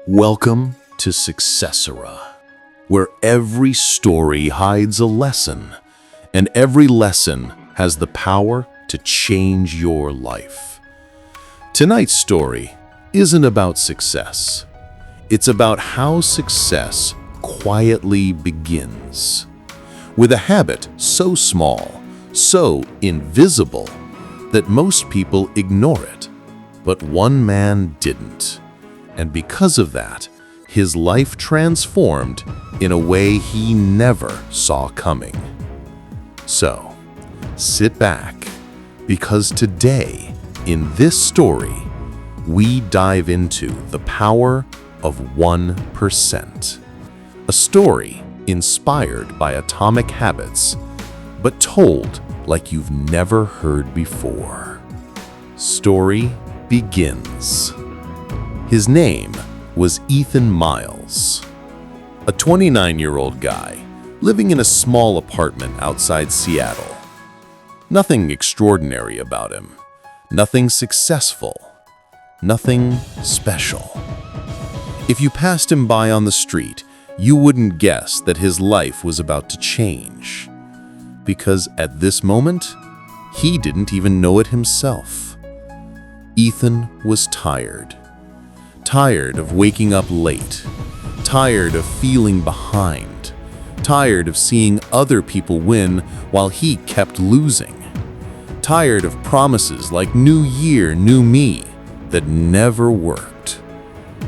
Welcome to Successura, where every story hides a lesson, and every lesson has the power to change your life. Tonight's story isn't about success. It's about how success quietly begins. With a habit so small, so invisible, that most people ignore it. But one man didn't. And because of that, his life transformed in a way he never saw coming. So, sit back, because today, in this story, we dive into the power of 1%. A story inspired by atomic habits, but told like you've never heard before. Story begins. His name was Ethan Miles, a 29-year-old guy living in a small apartment outside Seattle. Nothing extraordinary about him, nothing successful, nothing special. If you passed him by on the street, you wouldn't guess that his life was about to change. Because at this moment, he didn't even know it himself. Ethan was tired. Tired of waking up late, tired of feeling behind, tired of seeing other people win while he kept losing, tired of promises like new year, new me that never worked.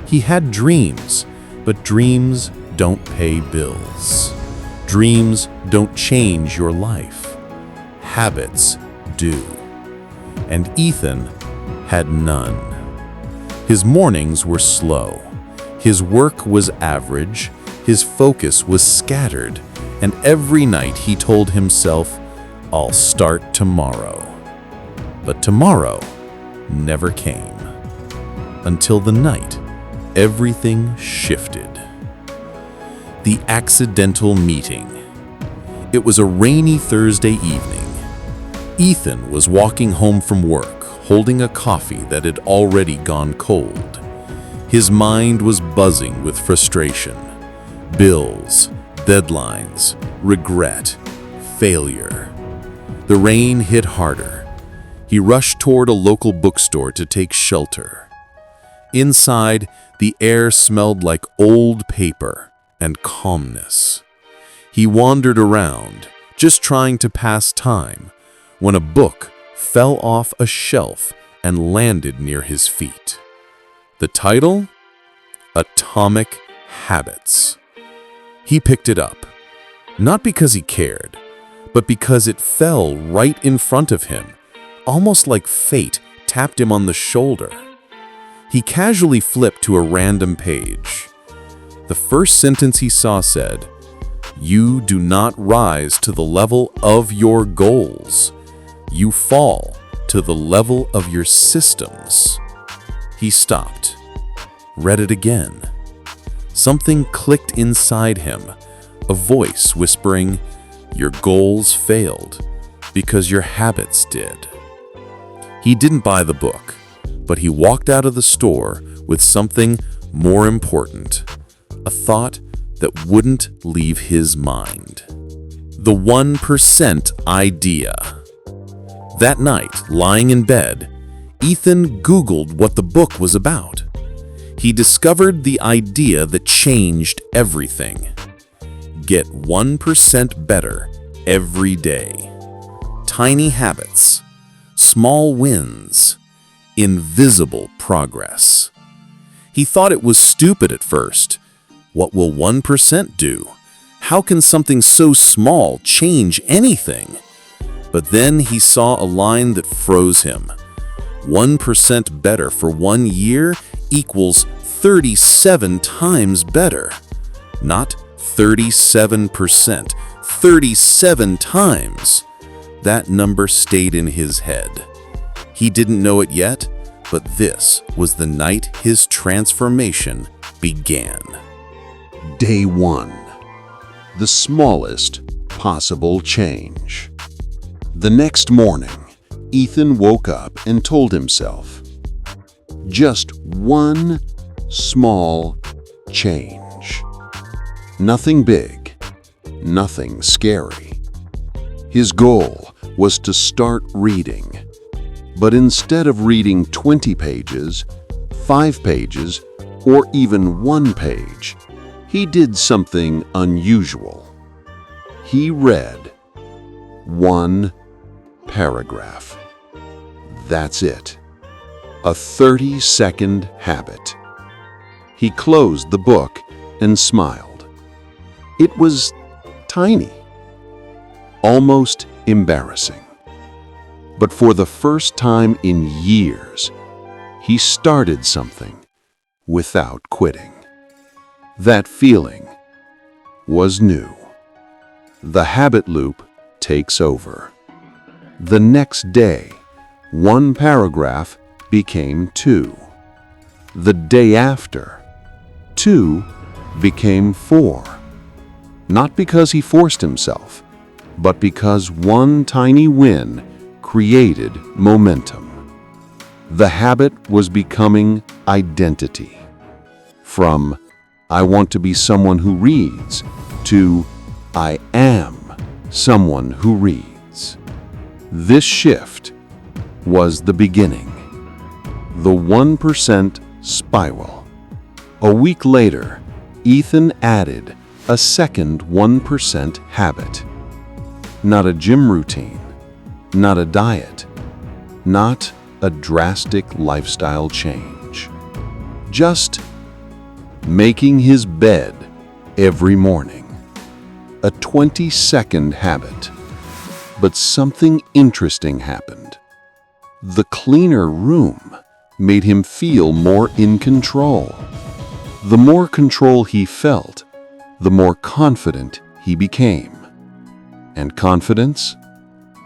He had dreams, but dreams don't pay bills. Dreams don't change your life. Habits do. And Ethan had none. His mornings were slow, his work was average, his focus was scattered, and every night he told himself, "I'll start tomorrow." But tomorrow never came. Until the night, everything shifted. The accidental meeting. It was a rainy Thursday evening. Ethan was walking home from work, holding a coffee that had already gone cold. His mind was buzzing with frustration. Bills, deadlines, regret, failure. The rain hit harder. He rushed toward a local bookstore to take shelter. Inside, the air smelled like old paper and calmness. He wandered around, just trying to pass time, when a book fell off a shelf and landed near his feet. The title? Atomic Habits. He picked it up, not because he cared, but because it fell right in front of him, almost like fate tapped him on the shoulder. He casually flipped to a random page. The first sentence he saw said, "You do not rise to the level of your goals. You fall to the level of your systems." He stopped, read it again. Something clicked inside him, a voice whispering, "Your goals failed because your habits did." He didn't buy the book, but he walked out of the store with something more important, a thought that wouldn't leave his mind. The 1% idea. That night, lying in bed, Ethan Googled what the book was about. He discovered the idea that changed everything. Get 1% better every day. Tiny habits, small wins, invisible progress. He thought it was stupid at first. What will 1% do? How can something so small change anything? But then he saw a line that froze him. 1% better for 1 year equals 37 times better. Not 37%, 37 times. That number stayed in his head. He didn't know it yet, but this was the night his transformation began. Day 1. The smallest possible change. The next morning, Ethan woke up and told himself, just one small change. Nothing big, nothing scary. His goal was to start reading. But instead of reading 20 pages, 5 pages, or even 1 page, he did something unusual. He read 1 paragraph. That's it. A 30-second habit. He closed the book and smiled. It was tiny, almost embarrassing. But for the first time in years, he started something without quitting. That feeling was new. The habit loop takes over. The next day, 1 paragraph became 2. The day after, 2 became 4. Not because he forced himself, but because one tiny win created momentum. The habit was becoming identity. From "I want to be someone who reads" to "I am someone who reads." This shift was the beginning. The 1% spiral. A week later, Ethan added a second 1% habit. Not a gym routine, not a diet, not a drastic lifestyle change. Just making his bed every morning. A 20-second habit. But something interesting happened. The cleaner room made him feel more in control. The more control he felt, the more confident he became. And confidence,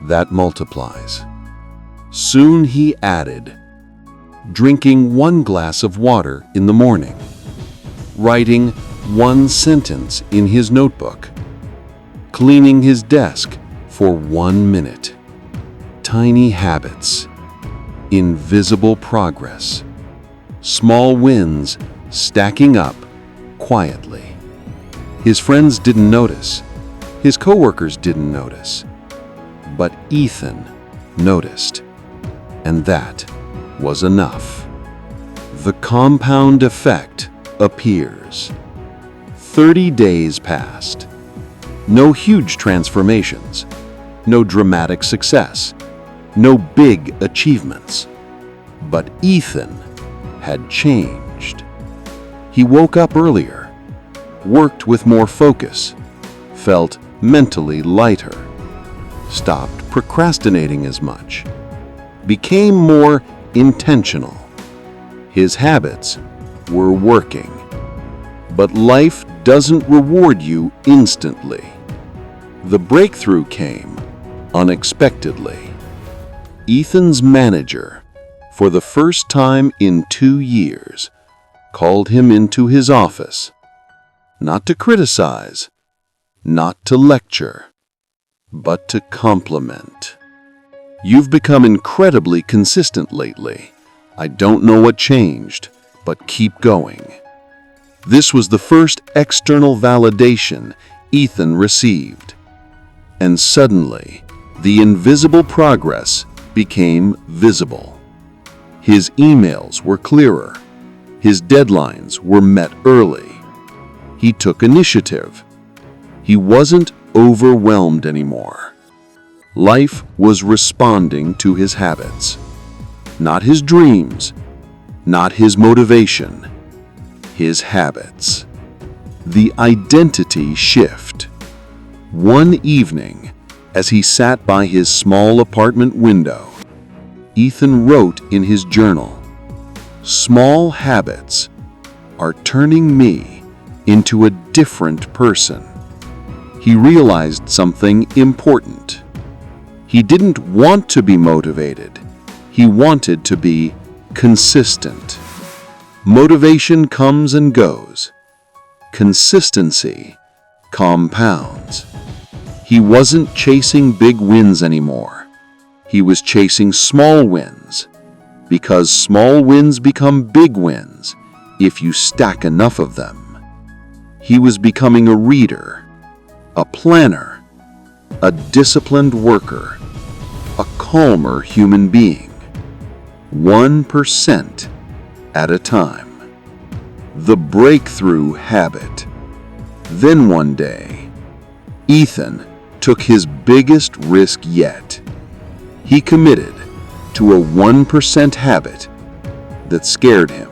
that multiplies. Soon he added drinking 1 glass of water in the morning, writing 1 sentence in his notebook, cleaning his desk for 1 minute. Tiny habits, invisible progress, small wins stacking up quietly. His friends didn't notice. His coworkers didn't notice. But Ethan noticed. And that was enough. The compound effect appears. 30 days passed. No huge transformations. No dramatic success. No big achievements. But Ethan had changed. He woke up earlier, worked with more focus, felt mentally lighter, stopped procrastinating as much, became more intentional. His habits were working. But life doesn't reward you instantly. The breakthrough came unexpectedly. Ethan's manager, for the first time in 2 years, called him into his office, not to criticize, not to lecture, but to compliment. "You've become incredibly consistent lately. I don't know what changed, but keep going." This was the first external validation Ethan received. And suddenly, the invisible progress became visible. His emails were clearer. His deadlines were met early. He took initiative. He wasn't overwhelmed anymore. Life was responding to his habits. Not his dreams, not his motivation, his habits. The identity shift. One evening, as he sat by his small apartment window, Ethan wrote in his journal, "Small habits are turning me into a different person." He realized something important. He didn't want to be motivated. He wanted to be consistent. Motivation comes and goes. Consistency compounds. He wasn't chasing big wins anymore. He was chasing small wins, because small wins become big wins if you stack enough of them. He was becoming a reader, a planner, a disciplined worker, a calmer human being, 1% at a time. The breakthrough habit. Then one day, Ethan took his biggest risk yet. He committed to a 1% habit that scared him.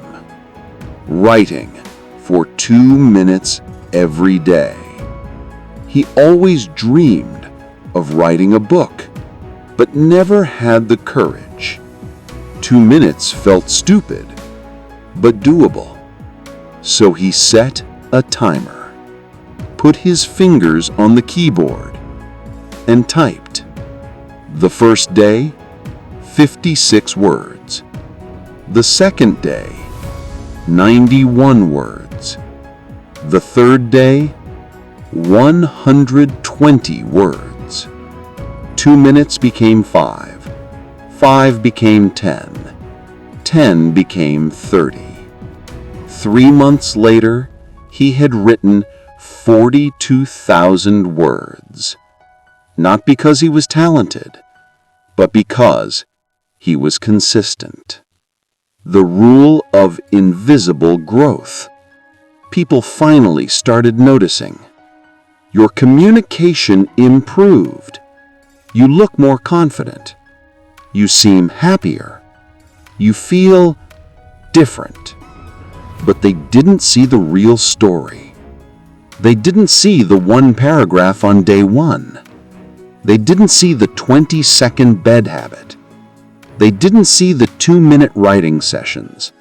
Writing for 2 minutes every day. He always dreamed of writing a book, but never had the courage. 2 minutes felt stupid, but doable. So he set a timer, put his fingers on the keyboard, and typed. The first day, 56 words. The second day, 91 words. The third day, 120 words. 2 minutes became 5. 5 became 10. 10 became 30. 3 months later, he had written 42,000 words. Not because he was talented, but because he was consistent. The rule of invisible growth. People finally started noticing. Your communication improved. You look more confident. You seem happier. You feel different. But they didn't see the real story. They didn't see the one paragraph on day 1. They didn't see the 20-second bed habit. They didn't see the 2-minute writing sessions.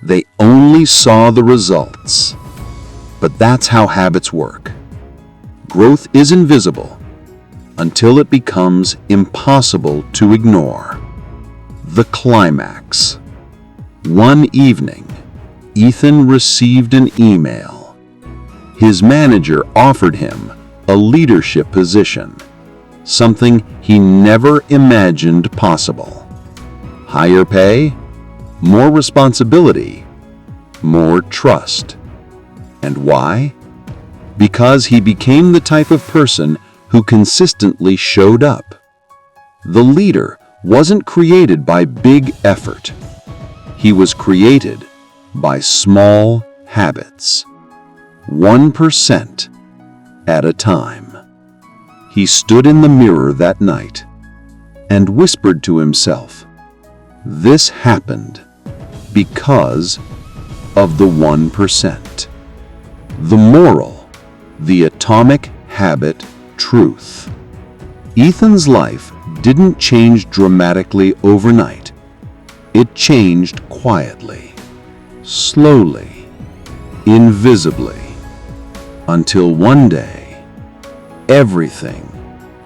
They only saw the results. But that's how habits work. Growth is invisible until it becomes impossible to ignore. The climax. One evening, Ethan received an email. His manager offered him a leadership position, something he never imagined possible. Higher pay, more responsibility, more trust. And why? Because he became the type of person who consistently showed up. The leader wasn't created by big effort. He was created by small habits, 1% at a time. He stood in the mirror that night and whispered to himself, "This happened because of the 1%. The moral, the atomic habit truth. Ethan's life didn't change dramatically overnight. It changed quietly, slowly, invisibly, until one day, everything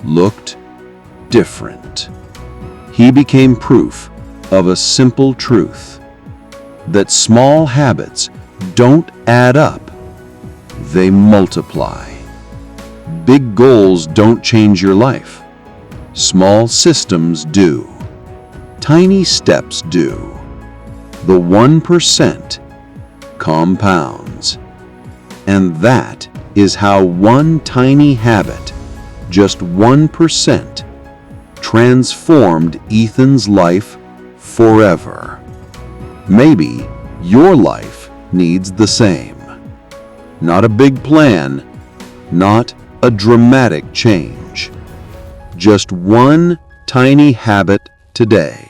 looked different. He became proof of a simple truth, that small habits don't add up, they multiply. Big goals don't change your life. Small systems do. Tiny steps do. The 1% compounds. And that is how one tiny habit, just 1%, transformed Ethan's life forever. Maybe your life needs the same. Not a big plan, not a dramatic change. Just one tiny habit today.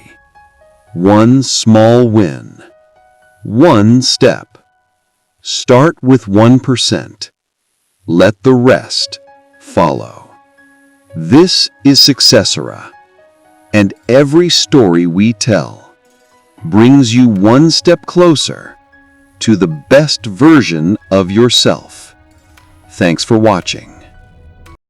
One small win. One step. Start with 1%. Let the rest follow. This is Successura, and every story we tell brings you one step closer to the best version of yourself. Thanks for watching.